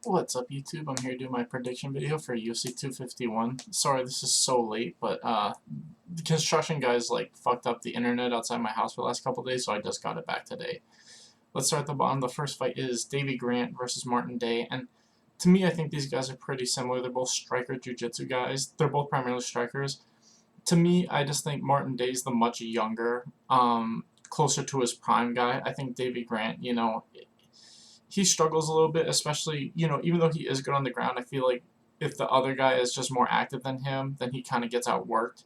What's up, YouTube? I'm here to do my prediction video for UFC 251. Sorry this is so late, but the construction guys fucked up the internet outside my house for the last couple days, so I just got it back today. Let's start at the bottom. The first fight is Davey Grant versus Martin Day, and to me, I think these guys are pretty similar. They're both striker jiu-jitsu guys. They're both primarily strikers. To me, I just think Martin Day's the much younger, closer to his prime guy. I think Davey Grant, he struggles a little bit, especially, even though he is good on the ground, I feel like if the other guy is just more active than him, then he kind of gets outworked.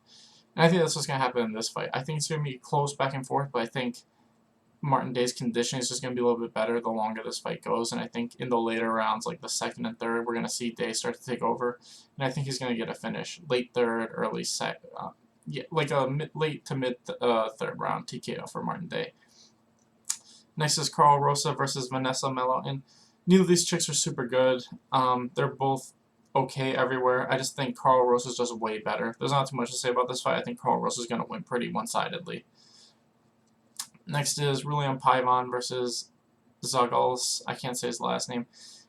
And I think that's what's going to happen in this fight. I think it's going to be close back and forth, but I think Martin Day's conditioning is just going to be a little bit better the longer this fight goes. And I think in the later rounds, like the second and third, we're going to see Day start to take over. And I think he's going to get a finish. Late third, early second. Yeah, like a late to mid third round TKO for Martin Day. Next is Carl Rosa versus Vanessa Melo, and neither of these chicks are super good. They're both okay everywhere. I just think Carl Rosa is just way better. There's not too much to say about this fight. I think Carl Rosa is going to win pretty one-sidedly. Next is Rulian Paivan versus Zagalis. I can't say his last name.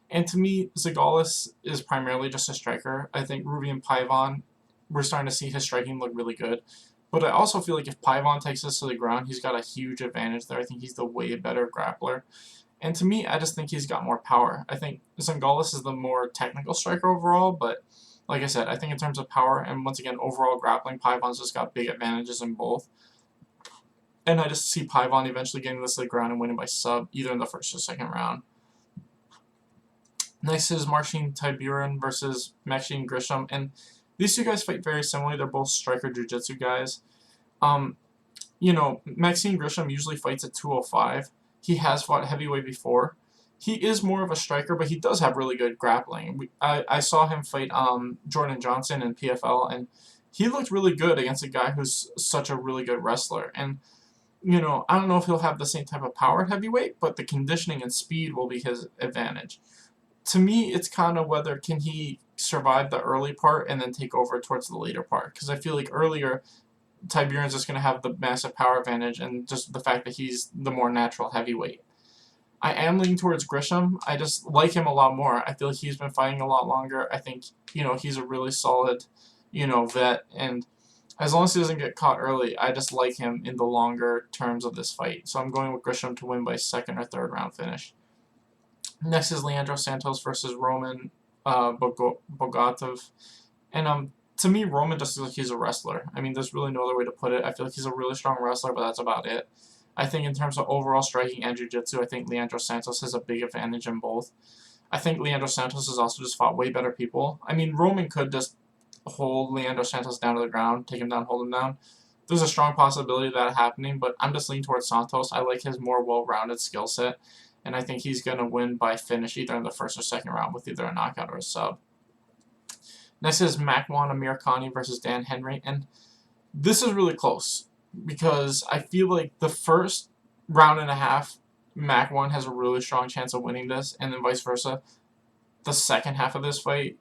And to me, Zagalis is primarily just a striker. I think Rulian Paivan, we're starting to see his striking look really good. But I also feel like if Paivan takes this to the ground, he's got a huge advantage there. I think he's the way better grappler. And to me, I just think he's got more power. I think Zagalis is the more technical striker overall, but like I said, I think in terms of power and once again overall grappling, Paivan's just got big advantages in both. And I just see Paivan eventually getting this to the ground and winning by sub, either in the first or second round. Next is Marcin Tybura versus Maxime Grisham, and these two guys fight very similarly. They're both striker jiu-jitsu guys. Maxime Grisham usually fights at 205. He has fought heavyweight before. He is more of a striker, but he does have really good grappling. I saw him fight Jordan Johnson in PFL, and he looked really good against a guy who's such a really good wrestler. And, I don't know if he'll have the same type of power at heavyweight, but the conditioning and speed will be his advantage. To me, it's kind of whether can he survive the early part and then take over towards the later part. Because I feel like earlier, Tybura's just going to have the massive power advantage and just the fact that he's the more natural heavyweight. I am leaning towards Grisham. I just like him a lot more. I feel like he's been fighting a lot longer. I think, he's a really solid, vet. And as long as he doesn't get caught early, I just like him in the longer terms of this fight. So I'm going with Grisham to win by second or third round finish. Next is Leandro Santos versus Roman Bogatov. And to me, Roman just looks like he's a wrestler. I mean, there's really no other way to put it. I feel like he's a really strong wrestler, but that's about it. I think in terms of overall striking and jiu-jitsu, I think Leandro Santos has a big advantage in both. I think Leandro Santos has also just fought way better people. I mean, Roman could just hold Leandro Santos down to the ground, take him down, hold him down. There's a strong possibility of that happening, but I'm just leaning towards Santos. I like his more well-rounded skill set, and I think he's going to win by finish either in the first or second round with either a knockout or a sub. Next is Makwan Amirkhani versus Dan Henry, and this is really close because I feel like the first round and a half, Makwan has a really strong chance of winning this, and then vice versa. The second half of this fight,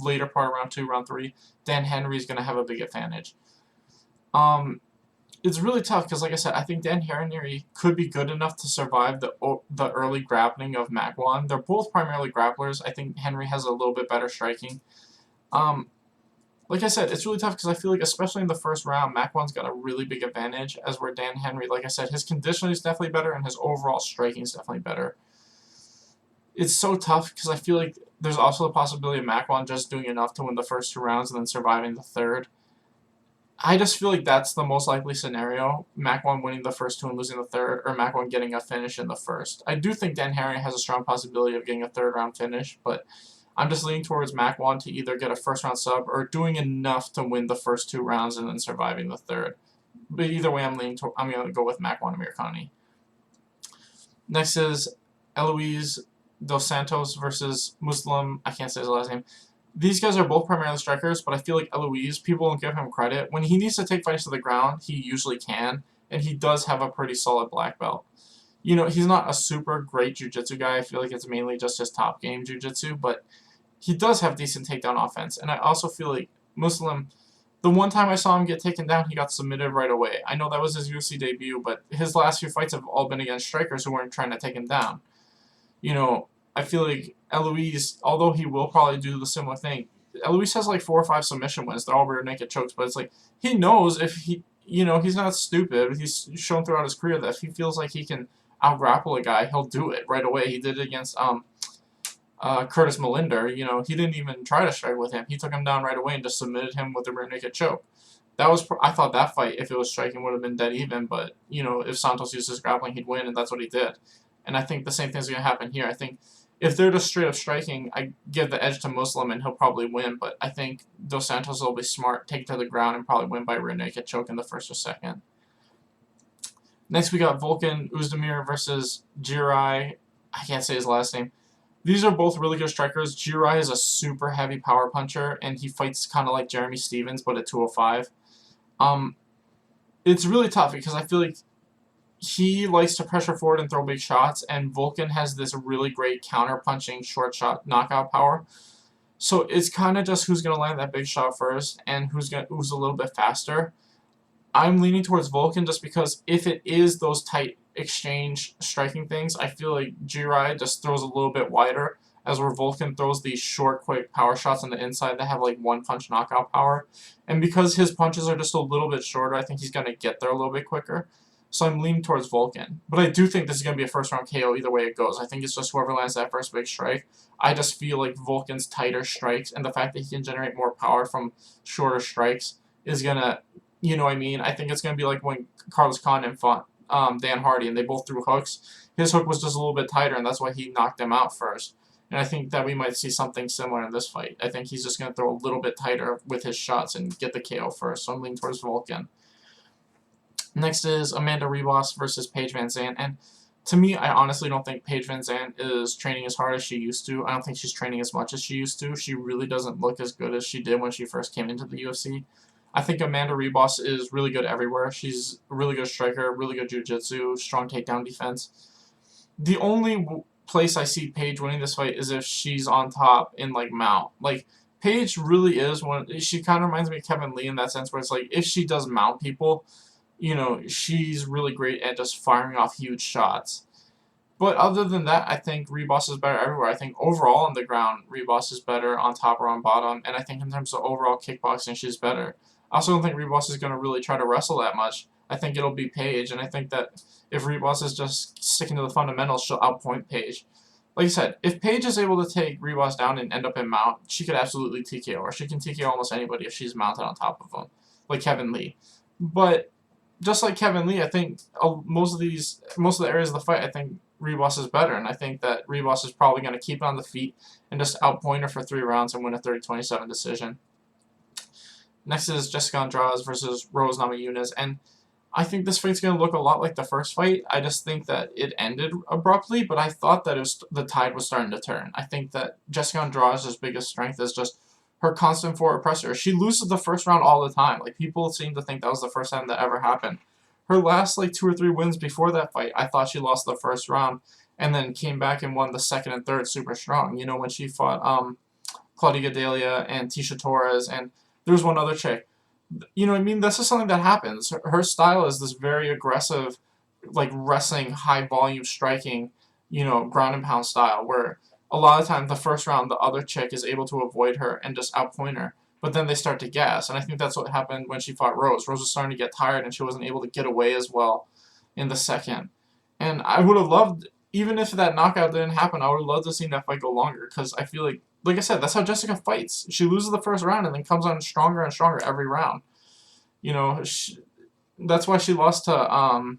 later part of round 2, round 3, Dan Henry is going to have a big advantage. It's really tough because, like I said, I think Dan Henry could be good enough to survive the early grappling of Makwan. They're both primarily grapplers. I think Henry has a little bit better striking. Like I said, it's really tough because I feel like, especially in the first round, Makwan's got a really big advantage, as where Dan Henry, like I said, his conditioning is definitely better and his overall striking is definitely better. It's so tough because I feel like there's also the possibility of Makwan just doing enough to win the first 2 rounds and then surviving the third. I just feel like that's the most likely scenario, Makwan winning the first 2 and losing the third, or Makwan getting a finish in the first. I do think Dan Henry has a strong possibility of getting a third round finish, but I'm just leaning towards Makwan to either get a first round sub or doing enough to win the first 2 rounds and then surviving the third. But either way, I'm going to go with Makwan Amirkhani. Next is Eloise Dos Santos versus Muslim. I can't say his last name. These guys are both primarily strikers, but I feel like Eloise, people don't give him credit. When he needs to take fights to the ground, he usually can, and he does have a pretty solid black belt. He's not a super great jiu-jitsu guy. I feel like it's mainly just his top game jiu-jitsu, but he does have decent takedown offense. And I also feel like Muslim, the one time I saw him get taken down, he got submitted right away. I know that was his UFC debut, but his last few fights have all been against strikers who weren't trying to take him down. I feel like Eloise, although he will probably do the similar thing, Eloise has like 4 or 5 submission wins. They're all rear naked chokes, but it's like he knows if he, he's not stupid. He's shown throughout his career that if he feels like he can out grapple a guy, he'll do it right away. He did it against Curtis Melinder. He didn't even try to strike with him. He took him down right away and just submitted him with a rear naked choke. That was, I thought that fight, if it was striking, would have been dead even, but, if Santos used his grappling, he'd win, and that's what he did. And I think the same thing's going to happen here. I think if they're just straight up striking, I give the edge to Muslim, and he'll probably win, but I think Dos Santos will be smart, take it to the ground, and probably win by rear naked choke in the first or second. Next, we got Volkan Oezdemir versus Jirai. I can't say his last name. These are both really good strikers. Jirai is a super heavy power puncher, and he fights kind of like Jeremy Stevens, but at 205. It's really tough because I feel like he likes to pressure forward and throw big shots, and Volkan has this really great counter-punching short shot knockout power. So it's kind of just who's going to land that big shot first and who's a little bit faster. I'm leaning towards Volkan just because if it is those tight exchange striking things, I feel like Jirai just throws a little bit wider, as where Volkan throws these short, quick power shots on the inside that have like one punch knockout power. And because his punches are just a little bit shorter, I think he's going to get there a little bit quicker. So I'm leaning towards Volkan. But I do think this is going to be a first round KO either way it goes. I think it's just whoever lands that first big strike. I just feel like Volkan's tighter strikes and the fact that he can generate more power from shorter strikes is going to, I think it's going to be like when Carlos Condit fought Dan Hardy and they both threw hooks. His hook was just a little bit tighter, and that's why he knocked him out first. And I think that we might see something similar in this fight. I think he's just going to throw a little bit tighter with his shots and get the KO first. So I'm leaning towards Volkan. Next is Amanda Ribas versus Paige VanZant. And to me, I honestly don't think Paige VanZant is training as hard as she used to. I don't think she's training as much as she used to. She really doesn't look as good as she did when she first came into the UFC. I think Amanda Ribas is really good everywhere. She's a really good striker, really good jiu-jitsu, strong takedown defense. The only place I see Paige winning this fight is if she's on top in like mount. Like Paige really is one. She kind of reminds me of Kevin Lee in that sense, where it's like if she does mount people, she's really great at just firing off huge shots. But other than that, I think Ribas is better everywhere. I think overall on the ground, Ribas is better on top or on bottom, and I think in terms of overall kickboxing, she's better. I also don't think Ribas is going to really try to wrestle that much. I think it'll be Paige, and I think that if Ribas is just sticking to the fundamentals, she'll outpoint Paige. Like I said, if Paige is able to take Ribas down and end up in mount, she could absolutely TKO her. She can TKO almost anybody if she's mounted on top of them, like Kevin Lee. But just like Kevin Lee, I think most of the areas of the fight, I think Ribas is better, and I think that Ribas is probably going to keep it on the feet and just outpoint her for 3 rounds and win a 30-27 decision. Next is Jessica Andrade versus Rose Namajunas, and I think this fight's going to look a lot like the first fight. I just think that it ended abruptly, but I thought that the tide was starting to turn. I think that Jessica Andrade's biggest strength is just her constant forward pressure. She loses the first round all the time. Like, people seem to think that was the first time that ever happened. Her last, 2 or 3 wins before that fight, I thought she lost the first round and then came back and won the second and third super strong. When she fought Claudia Gadelha and Tisha Torres, and there was one other chick. This is something that happens. Her style is this very aggressive, wrestling, high-volume striking, ground and pound style, where a lot of times the first round, the other chick is able to avoid her and just outpoint her. But then they start to gas, and I think that's what happened when she fought Rose. Rose was starting to get tired, and she wasn't able to get away as well in the second. And I would have loved, even if that knockout didn't happen, I would have loved to see that fight go longer, because I feel like I said, that's how Jessica fights. She loses the first round and then comes on stronger and stronger every round. That's why she lost to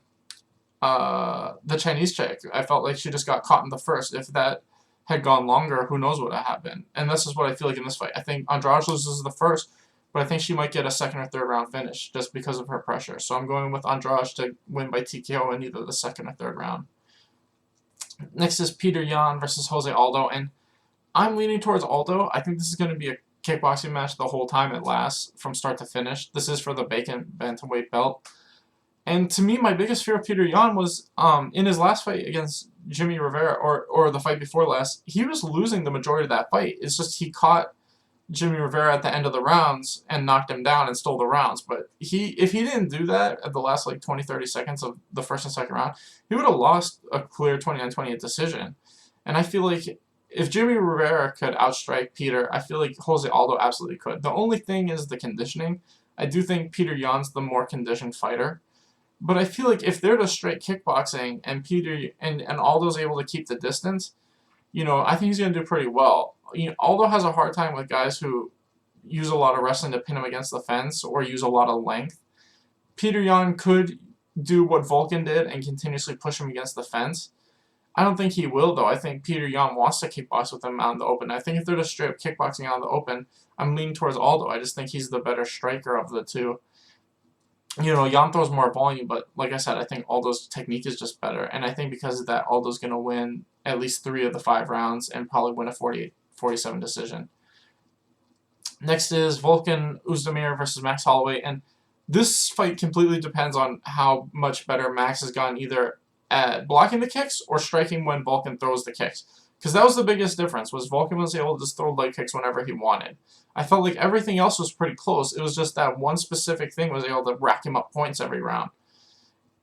the Chinese chick. I felt like she just got caught in the first. If that had gone longer, who knows what would have happened. And this is what I feel like in this fight. I think Andrade loses the first, but I think she might get a second or third round finish just because of her pressure. So I'm going with Andrade to win by TKO in either the second or third round. Next is Peter Yan versus Jose Aldo, and I'm leaning towards Aldo. I think this is going to be a kickboxing match the whole time it lasts, from start to finish. This is for the vacant bantamweight belt. And to me, my biggest fear of Peter Yan was in his last fight against Jimmy Rivera, or the fight before last, he was losing the majority of that fight. It's just he caught Jimmy Rivera at the end of the rounds and knocked him down and stole the rounds. But if he didn't do that at the last 20-30 seconds of the first and second round, he would have lost a clear 29-28 decision. And I feel like if Jimmy Rivera could outstrike Peter, I feel like Jose Aldo absolutely could. The only thing is the conditioning. I do think Peter Yan's the more conditioned fighter. But I feel like if they're just straight kickboxing and Peter and Aldo's able to keep the distance, I think he's going to do pretty well. Aldo has a hard time with guys who use a lot of wrestling to pin him against the fence or use a lot of length. Peter Yan could do what Volkan did and continuously push him against the fence. I don't think he will, though. I think Peter Yan wants to kickbox with him out in the open. I think if they're just straight up kickboxing out in the open, I'm leaning towards Aldo. I just think he's the better striker of the two. Yan throws more volume, but like I said, I think Aldo's technique is just better. And I think because of that, Aldo's going to win at least 3 of the 5 rounds and probably win a 48-47 decision. Next is Volkan Oezdemir versus Max Holloway. And this fight completely depends on how much better Max has gotten either at blocking the kicks or striking when Volkan throws the kicks. Because that was the biggest difference, was Volkan was able to just throw leg kicks whenever he wanted. I felt like everything else was pretty close. It was just that one specific thing was able to rack him up points every round.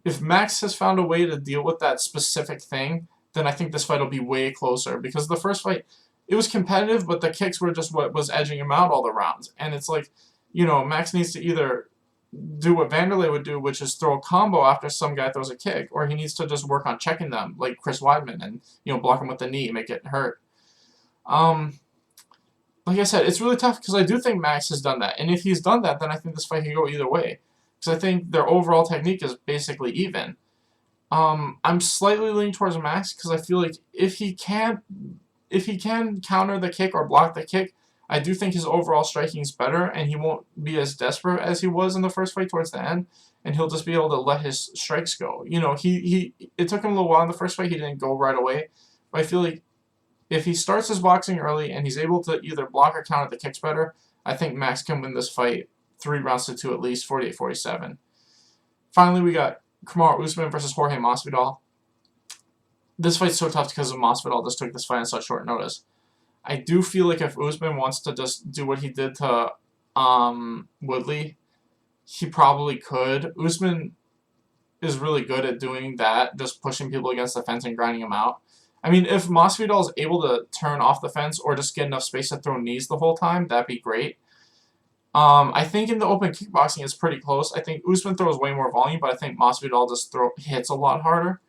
If Max has found a way to deal with that specific thing, then I think this fight will be way closer. Because the first fight, it was competitive, but the kicks were just what was edging him out all the rounds. And it's like, Max needs to either do what Vanderlei would do, which is throw a combo after some guy throws a kick, or he needs to just work on checking them, like Chris Weidman, and block him with the knee, make it hurt. Like I said, it's really tough because I do think Max has done that, and if he's done that, then I think this fight can go either way, because I think their overall technique is basically even. I'm slightly leaning towards Max because I feel like if he can counter the kick or block the kick, I do think his overall striking is better, and he won't be as desperate as he was in the first fight towards the end, and he'll just be able to let his strikes go. It took him a little while in the first fight. He didn't go right away, but I feel like if he starts his boxing early and he's able to either block or counter the kicks better, I think Max can win this fight 3 rounds to 2 at least, 48-47. Finally, we got Kamaru Usman versus Jorge Masvidal. This fight's so tough because Masvidal just took this fight on such short notice. I do feel like if Usman wants to just do what he did to Woodley, he probably could. Usman is really good at doing that, just pushing people against the fence and grinding them out. I mean, if Masvidal is able to turn off the fence or just get enough space to throw knees the whole time, that'd be great. I think in the open kickboxing it's pretty close. I think Usman throws way more volume, but I think Masvidal just hits a lot harder.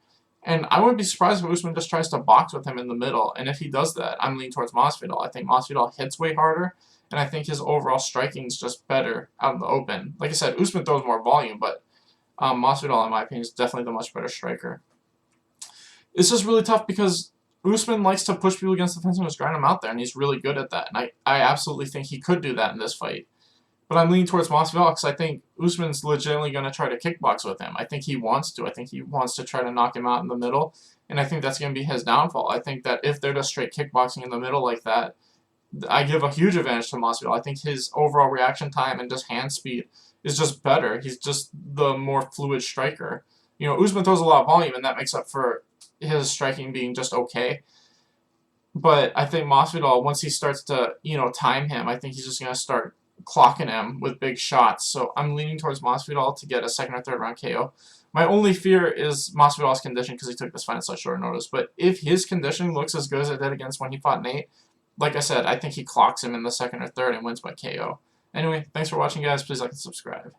And I wouldn't be surprised if Usman just tries to box with him in the middle. And if he does that, I'm leaning towards Masvidal. I think Masvidal hits way harder, and I think his overall striking is just better out in the open. Like I said, Usman throws more volume, but Masvidal, in my opinion, is definitely the much better striker. It's just really tough because Usman likes to push people against the fence and just grind them out there, and he's really good at that. And I absolutely think he could do that in this fight. But I'm leaning towards Masvidal because I think Usman's legitimately going to try to kickbox with him. I think he wants to. I think he wants to try to knock him out in the middle, and I think that's going to be his downfall. I think that if they're just straight kickboxing in the middle like that, I give a huge advantage to Masvidal. I think his overall reaction time and just hand speed is just better. He's just the more fluid striker. Usman throws a lot of volume, and that makes up for his striking being just okay. But I think Masvidal, once he starts to, time him, I think he's just going to start clocking him with big shots. So I'm leaning towards Masvidal to get a 2nd or 3rd round KO. My only fear is Masvidal's condition because he took this fight on such short notice. But if his condition looks as good as it did against when he fought Nate, like I said, I think he clocks him in the 2nd or 3rd and wins by KO. Anyway, thanks for watching, guys. Please like and subscribe.